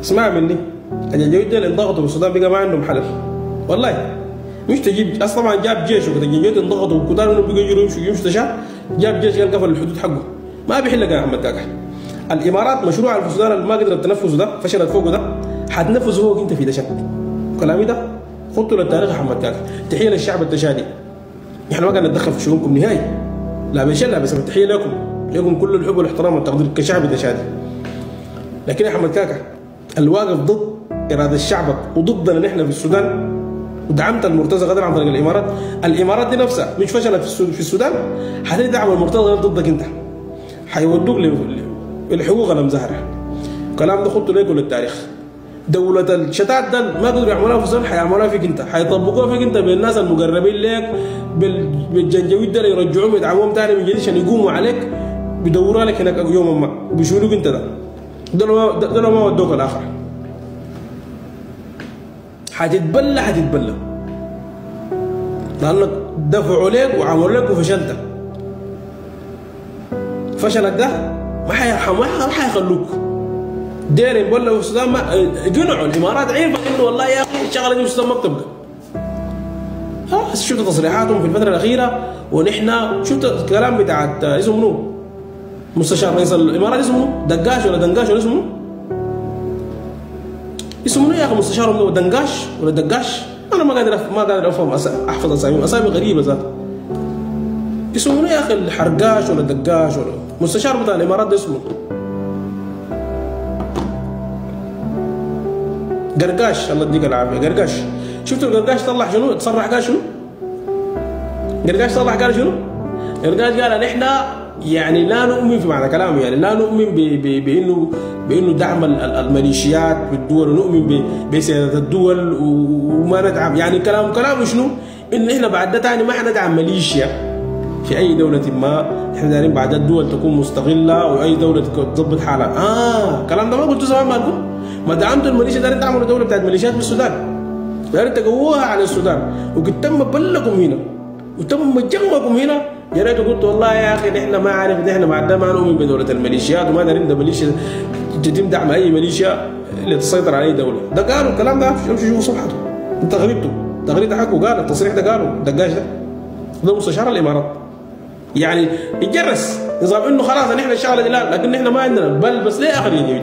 اسمع مني، الجنجويد دول انضغطوا بالسودان بقى ما عندهم حل والله. مش تجيب اصلا طبعا جاب جيش وكذا، الجنجويد انضغطوا وكتار منهم بقوا يجروا يمشوا تشا، جاب جيش قال قفل الحدود حقه ما بيحل يا احمد كاكا. الامارات مشروع في السودان اللي ما قدرت تنفذه ده، فشلت فوقه ده، حتنفذه فوق انت في دشا. كلامي ده خطوا للتاريخ يا احمد كاكا. تحيه للشعب الدشادي، احنا ما قاعد نتدخل في شؤونكم نهائي، لا بشل لا بس تحيه لكم كل الحب والاحترام والتقدير كشعب دشادي. لكن يا احمد كاكا الواقف ضد اراده شعبك وضدنا نحن في السودان، ودعمت المرتزقه غدر عن طريق الامارات. الامارات دي نفسها مش فشلت في السودان، حتدعم المرتزقه ضدك انت، حيودوك للحقوق المزهره. الكلام ده خطوا ليكم للتاريخ. دولة الشتات ده ما قدروا يعملوها في السودان، حيعملوها فيك انت، حيطبقوها فيك انت بالناس المقربين لك، بالجنجويد ده يرجعوهم يدعموهم ثاني من جديد عشان يقوموا عليك، بيدوروا لك هناك يوم ما وبيشيلوك انت ده ما ودوك الاخر. حتتبلى لانك دفعوا لك وعملوا لك وفشلت. فشلك ده ما حيخلوك داير يبلوا في السودان. ما قنعوا الامارات عرفت انه والله يا اخي الشغله دي في السودان ما بتبقى. شفت تصريحاتهم في الفتره الاخيره، ونحن شفت الكلام بتاعت اسمه منو؟ مستشار رئيس الامارات اسمه منو؟ دقاش ولا دنقاش ولا اسمه منو؟ اسمه منو يا اخي مستشارهم ده؟ دنقاش ولا دقاش؟ انا ما قادر افهم احفظ اسامي غريبه ذات. اسمه منو يا اخي؟ الحرقاش ولا دقاش ولا مستشار بتاع الامارات ده اسمه قرقاش. الله يديك العافيه قرقاش. شفتوا القرقاش طلع شنو؟ تصرح قال شنو؟ قرقاش طلع قال شنو؟ قرقاش قال نحن يعني لا نؤمن في معنى كلامه، يعني لا نؤمن بانه دعم الميليشيات بالدول، ونؤمن بسياده الدول وما ندعم، يعني كلامه شنو؟ انه احنا بعد ده ثاني ما حندعم ميليشيا في اي دوله ما، احنا دايرين بعد الدول تكون مستقله واي دوله تظبط حالها. الكلام ده ما قلته زمان مالكم؟ ما دعمتوا الميليشيا، دايرين تعملوا دوله بتاعت ميليشيات في السودان، دايرين تقووها على السودان، وقد تم بلكم هنا وتم جمعكم هنا. يا ريت قلت والله يا اخي نحن ما عارف، نحن بعد ما نؤمن بدوله الميليشيات وما دايرين ده ميليشيا تتم دعم اي ميليشيا اللي تسيطر على اي دوله. ده قالوا الكلام ده، امشوا شوفوا صفحته، انت غريبته، التغريده حقه قال، التصريح ده قالوا دقاش ده مستشار الامارات. يعني يتجرس نظام انه خلاص نحن الشغله دي لا، لكن نحن ما عندنا بل بس ليه اخر يجي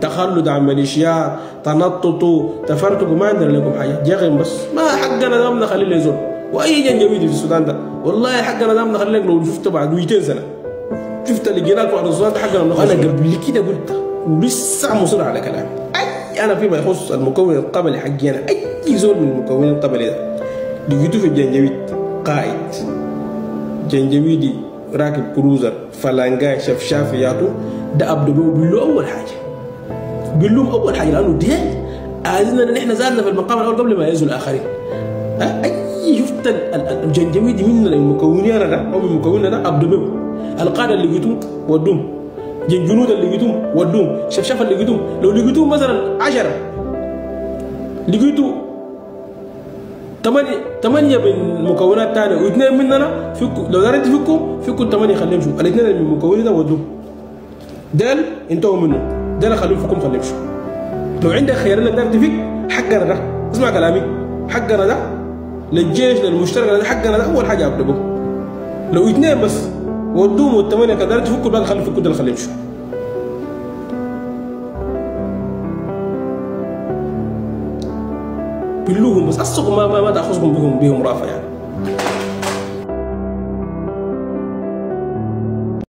تخلد عن ميليشيات، تنططوا، تفرتقوا، ما عندنا لكم حاجه، جغم بس ما حقنا ده نخليه له يزول. واي جنجويدي في السودان ده والله حقنا ده نخليك لو شفته بعد 200 سنه، شفت اللي جيناك بعد السودان ده حقنا. انا قبل كده قلت ولسه مصر على كلامي، انا فيما يخص المكون القبلي حقي انا، اي زول من المكونين القبلي ده لقيته في الجنجويد قائد جنجويدي راكب كروزر فلانجاي شفشافياته، ده ابدو بيقول اول حاجه، بيقول لهم اول حاجه لانه دي عايزين نحن زادنا في المقام الاول قبل ما يزول الاخرين. اي شفت الجنجويدي من المكونين ده او من مكوننا ده ابدو القاده اللي لقيتوهم ودوهم، الجنود اللي لقيتوهم ودوهم، شفشاف اللي لقيتوهم، لو لقيتوهم مثلا 10 لقيتوا 8 من مكونات ثانيه واثنين مننا فيكم، لو دارت فيكم 8 خليهم شوف الاثنين من المكونين ده ودوهم، ديل انتهوا منه، ديل خليهم فيكم خليهم شوف. لو عندك خيار انك دارت فيك حقنا ده، اسمع كلامي، حقنا ده للجيش للمشترك ده حقنا ده اول حاجه ابدأ. لو اثنين بس ودوهم والثمانيه كذلك تفكوا الباقي خلي فيكم ده خليهم شوف. بلوهم بس اصلكم ما تاخذكم بهم رافع يعني.